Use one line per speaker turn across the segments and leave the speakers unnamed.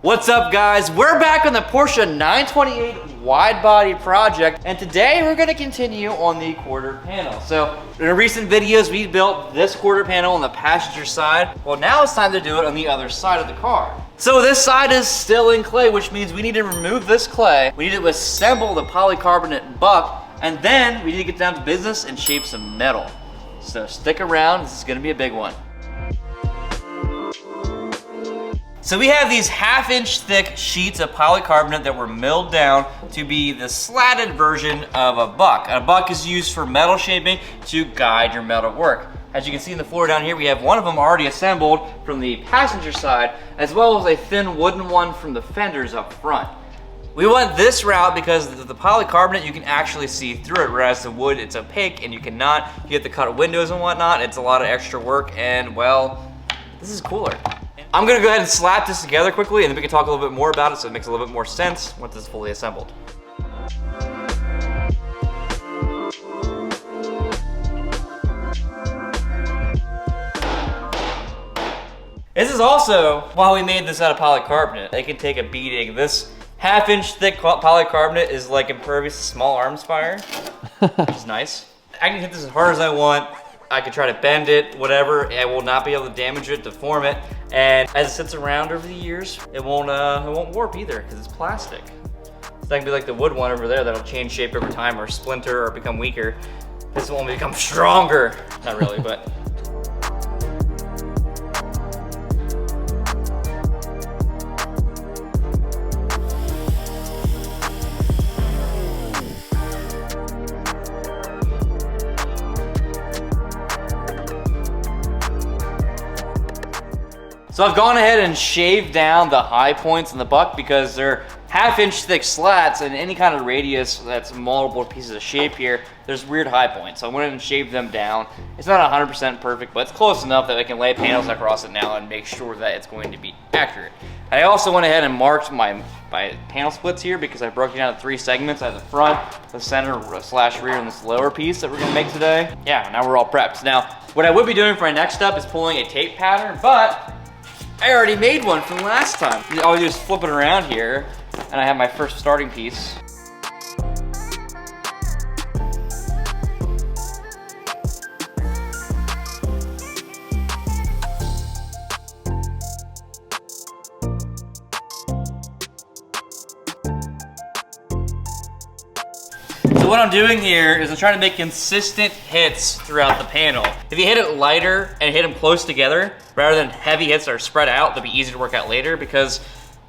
What's up, guys? We're back on the Porsche 928 wide body project, and today we're going to continue on the quarter panel. So in our recent videos, we built this quarter panel on the passenger side. Well, now it's time to do it on the other side of the car. So this side is still in clay, which means we need to remove this clay. We need to assemble the polycarbonate buck, and then we need to get down to business and shape some metal. So stick around, this is going to be a big one. So we have these 1/2-inch thick sheets of polycarbonate that were milled down to be the slatted version of a buck. A buck is used for metal shaping to guide your metal work. As you can see in the floor down here, we have one of them already assembled from the passenger side, as well as a thin wooden one from the fenders up front. We went this route because the polycarbonate, you can actually see through it, whereas the wood, it's opaque and you cannot. You have to cut windows and whatnot. It's a lot of extra work, and well, this is cooler. I'm gonna go ahead and slap this together quickly, and then we can talk a little bit more about it so it makes a little bit more sense once it's fully assembled. This is also why we made this out of polycarbonate. It can take a beating. This 1/2-inch thick polycarbonate is like impervious to small arms fire, which is nice. I can hit this as hard as I want. I can try to bend it, whatever. I will not be able to damage it, deform it. And as it sits around over the years, it won't warp either because it's plastic. It's not gonna be like the wood one over there that'll change shape over time or splinter or become weaker. This one will become stronger. Not really, but. So I've gone ahead and shaved down the high points in the buck because they're 1/2-inch thick slats, and any kind of radius that's multiple pieces of shape here, there's weird high points. So I went ahead and shaved them down. It's not 100% perfect, but it's close enough that I can lay panels across it now and make sure that it's going to be accurate. I also went ahead and marked my panel splits here because I broke it down into 3 segments. I have the front, the center / rear, and this lower piece that we're gonna make today. Yeah, now we're all prepped. Now, what I would be doing for my next step is pulling a tape pattern, but I already made one from last time. All I do is flip it around here, and I have my first starting piece. So what I'm doing here is I'm trying to make consistent hits throughout the panel. If you hit it lighter and hit them close together, rather than heavy hits that are spread out, they'll be easy to work out later, because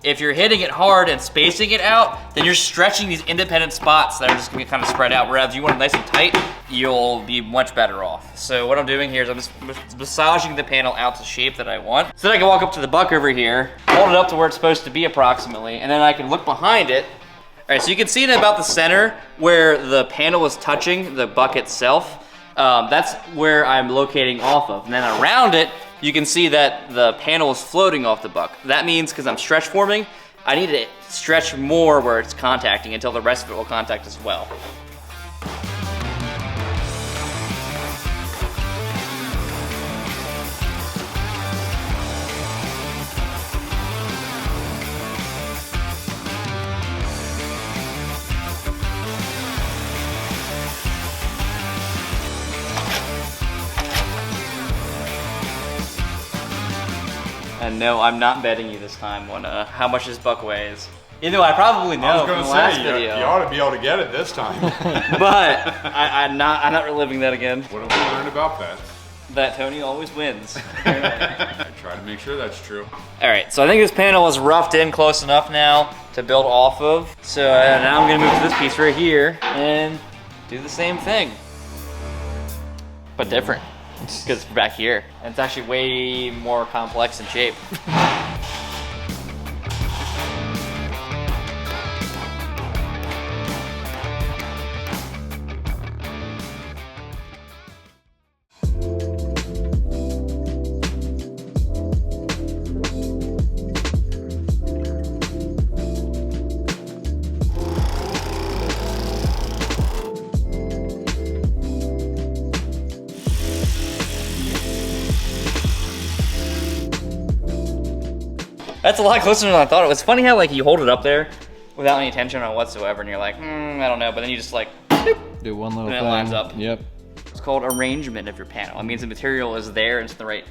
if you're hitting it hard and spacing it out, then you're stretching these independent spots that are just gonna be kind of spread out, whereas if you want it nice and tight, you'll be much better off. So what I'm doing here is I'm just massaging the panel out to shape that I want. So then I can walk up to the buck over here, hold it up to where it's supposed to be approximately, and then I can look behind it. All right, so you can see in about the center where the panel is touching the buck itself. That's where I'm locating off of. And then around it, you can see that the panel is floating off the buck. That means, because I'm stretch forming, I need to stretch more where it's contacting until the rest of it will contact as well. And no, I'm not betting you this time on how much this buck weighs. You know, I probably know from the last video.
You ought to be able to get it this time.
But I'm not reliving that again.
What have we learned about that?
That Tony always wins.
I try to make sure that's true.
All right, so I think this panel is roughed in close enough now to build off of. So now I'm gonna move to this piece right here and do the same thing, but different. Because it's back here, and it's actually way more complex in shape. That's a lot closer than I thought. It was funny how like you hold it up there without any tension on it whatsoever, and you're like, I don't know, but then you just like, boop,
Do one little
and
thing.
it lines up.
Yep.
It's called arrangement of your panel. It means the material is there and it's the right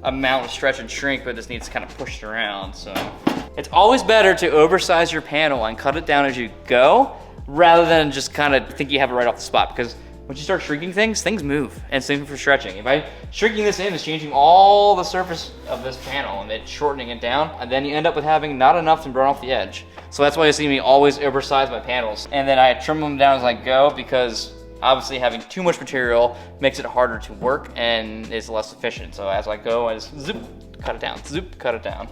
amount of stretch and shrink, but it just needs kind of pushed around. So it's always better to oversize your panel and cut it down as you go, rather than just kind of think you have it right off the spot, because once you start shrinking things move, and same for stretching. If I shrinking this in is changing all the surface of this panel and it's shortening it down, and then you end up with having not enough to burn off the edge. So that's why you see me always oversize my panels. And then I trim them down as I go, because obviously having too much material makes it harder to work and is less efficient. So as I go, I just zip, cut it down, zip, cut it down.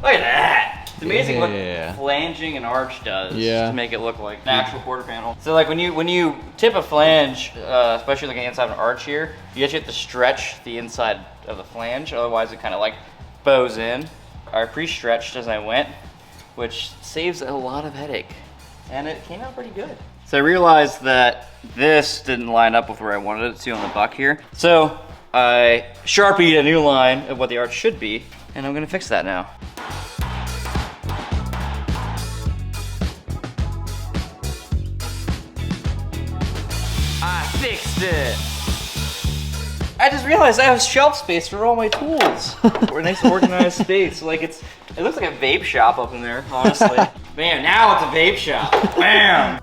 Look at that! It's amazing what flanging an arch does to make it look like an actual quarter panel. So like when you tip a flange, especially like inside an arch here, you actually have to stretch the inside of the flange, otherwise it kind of like bows in. I pre-stretched as I went, which saves a lot of headache. And it came out pretty good. So I realized that this didn't line up with where I wanted it to on the buck here. So I Sharpied a new line of what the arch should be, and I'm gonna fix that now. I fixed it. I just realized I have shelf space for all my tools. Or a nice organized space. Like it looks like a vape shop up in there, honestly. Bam, now it's a vape shop. Bam.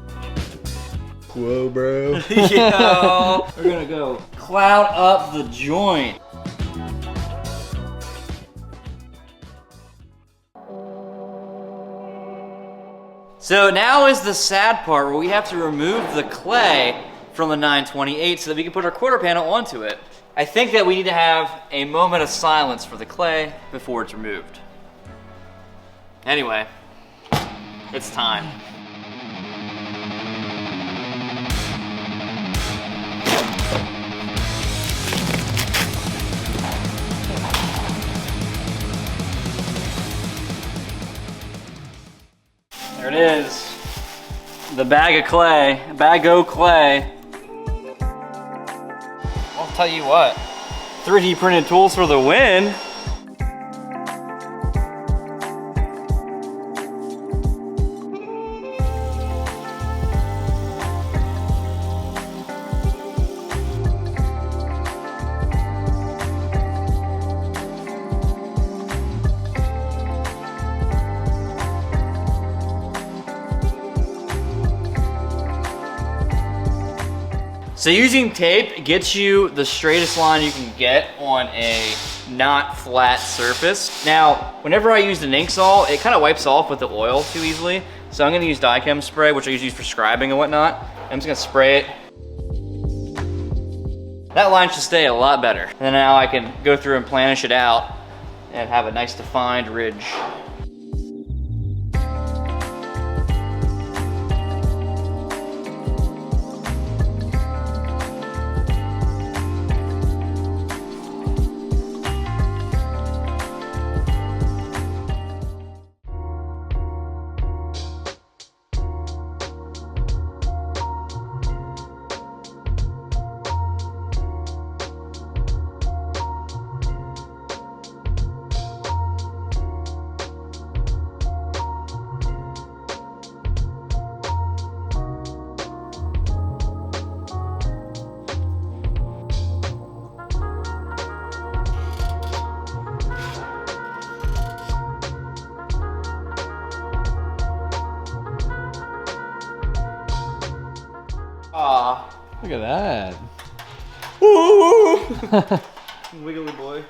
Whoa, bro.
Yo, we're gonna go cloud up the joint. So now is the sad part where we have to remove the clay from the 928 so that we can put our quarter panel onto it. I think that we need to have a moment of silence for the clay before it's removed. Anyway, it's time. There it is. The bag of clay, bag-o clay. I'll tell you what, 3D printed tools for the win. So using tape gets you the straightest line you can get on a not flat surface. Now, whenever I use an ink saw, it kind of wipes off with the oil too easily. So I'm gonna use Dicam spray, which I usually use for scribing and whatnot. I'm just gonna spray it. That line should stay a lot better. And then now I can go through and planish it out and have a nice defined ridge. Aw.
Look at that.
Woo! Wiggly boy.